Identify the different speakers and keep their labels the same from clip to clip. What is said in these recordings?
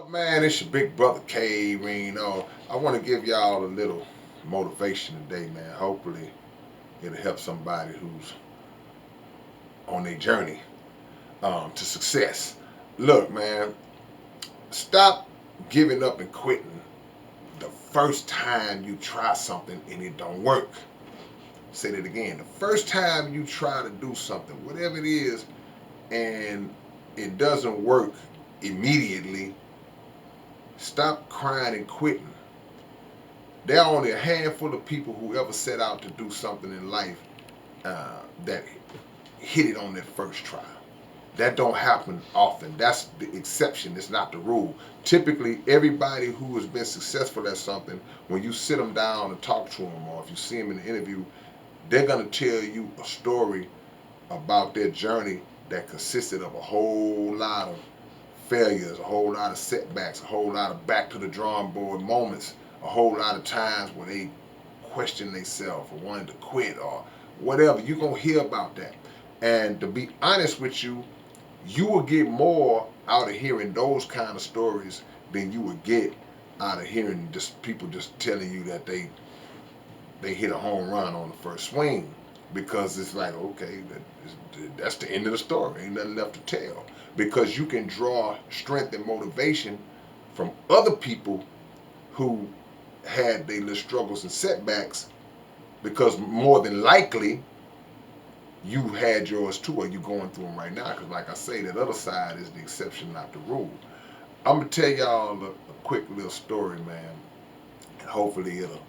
Speaker 1: Man, it's your big brother K-Rino. I want to give y'all a little motivation today, man. Hopefully, it'll help somebody who's on their journey to success. Look, man, stop giving up and quitting the first time you try something and it don't work. Say that again. The first time you try to do something, whatever it is, and it doesn't work immediately, stop crying and quitting. There are only a handful of people who ever set out to do something in life that hit it on their first try. That don't happen often. That's the exception. It's not the rule. Typically, everybody who has been successful at something, when you sit them down and talk to them, or if you see them in an interview, they're gonna tell you a story about their journey that consisted of a whole lot of failures, a whole lot of setbacks, a whole lot of back to the drawing board moments, a whole lot of times where they questioned themselves or wanted to quit or whatever. You're going to hear about that. And to be honest with you, you will get more out of hearing those kind of stories than you would get out of hearing just people just telling you that they hit a home run on the first swing, because it's like, okay, that's the end of the story. Ain't nothing left to tell. Because you can draw strength and motivation from other people who had their little struggles and setbacks, because more than likely you had yours too, or you going through them right now. Because like I say, that other side is the exception, not the rule. I'm gonna tell y'all a quick little story, man, and hopefully it'll,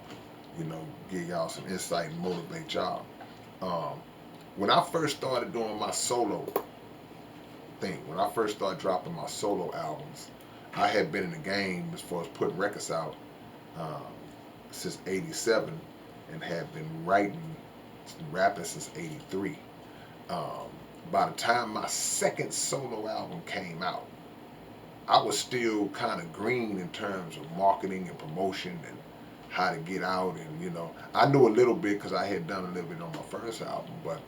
Speaker 1: give y'all some insight and motivate y'all. Um, when I first started doing my solo thing, when I first started dropping my solo albums, I had been in the game as far as putting records out um, since '87, and had been writing, rapping since '83. Um, by the time my second solo album came out, I was still kind of green in terms of marketing and promotion and how to get out. And, I knew a little bit because I had done a little bit on my first album, but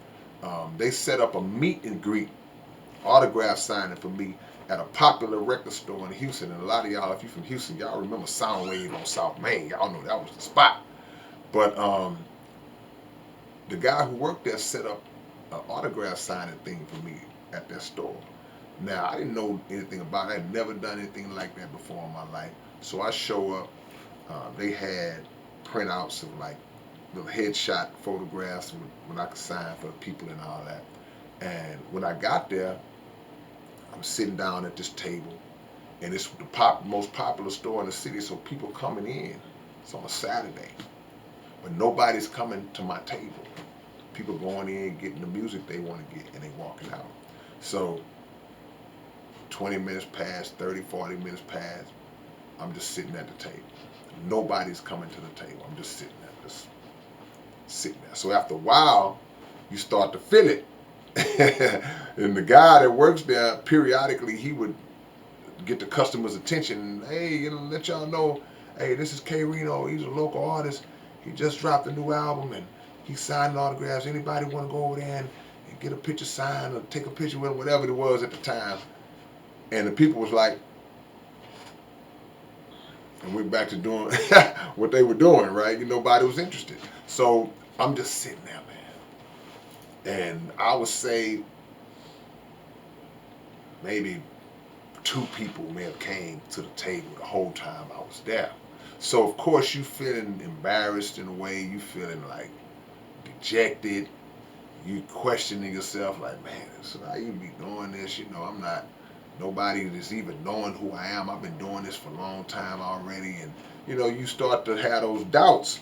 Speaker 1: they set up a meet and greet autograph signing for me at a popular record store in Houston. And a lot of y'all, if you're from Houston, y'all remember Soundwave on South Main. Y'all know that was the spot. But the guy who worked there set up an autograph signing thing for me at that store. Now, I didn't know anything about it. I had never done anything like that before in my life. So I show up. They had printouts of like little headshot photographs when I could sign for people and all that. And when I got there, I'm sitting down at this table, and it's the most popular store in the city, so people coming in. It's on a Saturday, but nobody's coming to my table. People going in, getting the music they want to get, and they walking out. So 20 minutes pass, 30, 40 minutes pass. I'm just sitting at the table. Nobody's coming to the table. I'm just sitting there, So after a while, you start to feel it. And the guy that works there, periodically, he would get the customers' attention. Hey, let y'all know, hey, this is K-Rino. He's a local artist. He just dropped a new album, and he's signing autographs. Anybody want to go over there and get a picture signed or take a picture with him, whatever it was at the time. And the people was like, and went back to doing what they were doing, right? Nobody was interested. So I'm just sitting there, man. And I would say maybe two people may have came to the table the whole time I was there. So of course you feeling embarrassed in a way, you feeling like dejected, you questioning yourself like, man, should I even be doing this? I'm not, nobody is even knowing who I am. I've been doing this for a long time already. And, you start to have those doubts.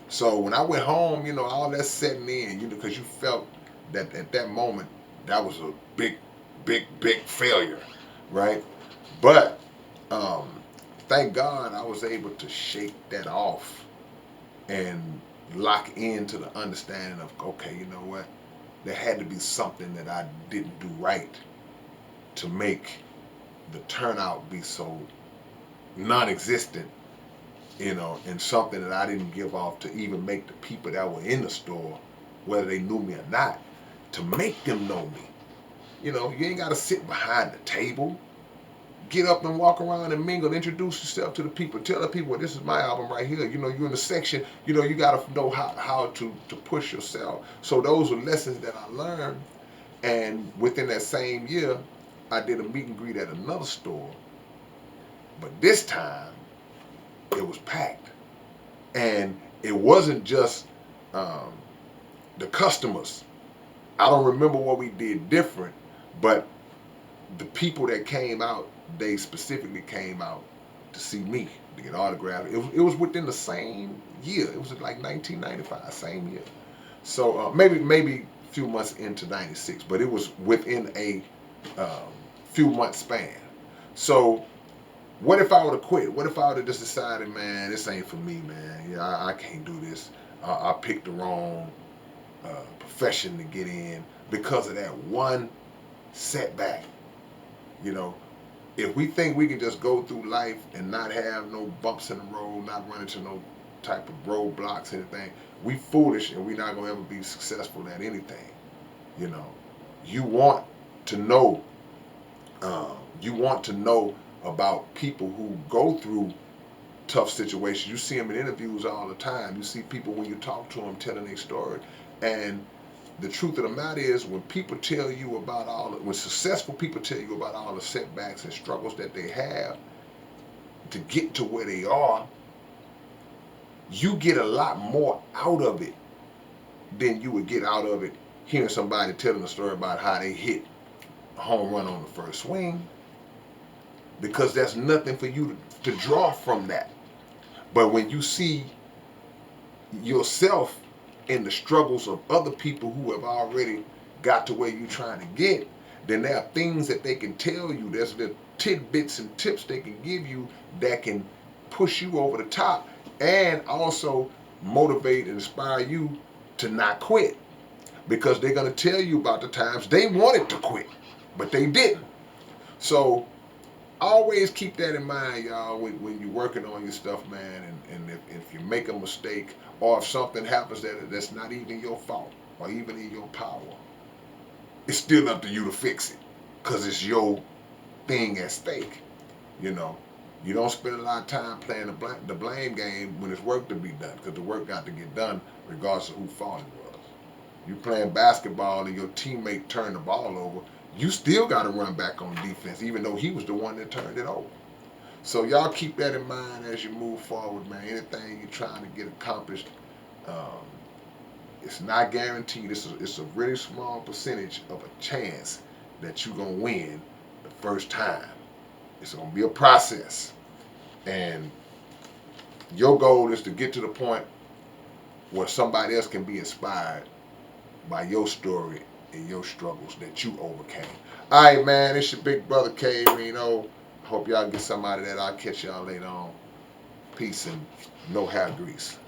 Speaker 1: So when I went home, all that setting in, because you felt that at that moment, that was a big, big, big failure, right? But thank God I was able to shake that off and lock into the understanding of, okay, you know what? There had to be something that I didn't do right to make the turnout be so non-existent, and something that I didn't give off to even make the people that were in the store, whether they knew me or not, to make them know me. You ain't got to sit behind the table. get up and walk around and mingle, introduce yourself to the people, tell the people, this is my album right here. You know, you're in the section, you know, you got to know how to push yourself. So those were lessons that I learned. And within that same year, I did a meet and greet at another store. But this time, it was packed. And it wasn't just um, the customers. I don't remember what we did different, but the people that came out, they specifically came out to see me, to get autographs. It was within the same year. It was like 1995, same year. So maybe a few months into '96, but it was within a few months span. So what if I would have quit? What if I would have just decided, man, this ain't for me, man. Yeah, I can't do this. I picked the wrong profession to get in because of that one setback. You know, if we think we can just go through life and not have no bumps in the road, not run into no type of roadblocks, anything, we foolish and we're not gonna ever be successful at anything. You know, you want to know, you want to know about people who go through tough situations. You see them in interviews all the time. You see people when you talk to them telling their story, and the truth of the matter is, when people tell you about when successful people tell you about all the setbacks and struggles that they have to get to where they are, you get a lot more out of it than you would get out of it hearing somebody telling a story about how they hit a home run on the first swing, because there's nothing for you to draw from that. But when you see yourself in the struggles of other people who have already got to where you're trying to get, then there are things that they can tell you. There's the tidbits and tips they can give you that can push you over the top and also motivate and inspire you to not quit. Because they're going to tell you about the times they wanted to quit, but they didn't. So always keep that in mind, y'all, when you're working on your stuff, man. And if you make a mistake, or if something happens that's not even your fault or even in your power, it's still up to you to fix it, because it's your thing at stake. You know, you don't spend a lot of time playing the blame game when it's work to be done, because the work got to get done regardless of whose fault it was. You playing basketball and your teammate turned the ball over, you still got to run back on defense, even though he was the one that turned it over. So y'all keep that in mind as you move forward, man. Anything you're trying to get accomplished, um, it's not guaranteed. It's a really small percentage of a chance that you're going to win the first time. It's going to be a process. And your goal is to get to the point where somebody else can be inspired by your story and your struggles that you overcame. All right, man, it's your big brother K-Rino. Hope y'all get some out of that. I'll catch y'all later on. Peace and no hair grease.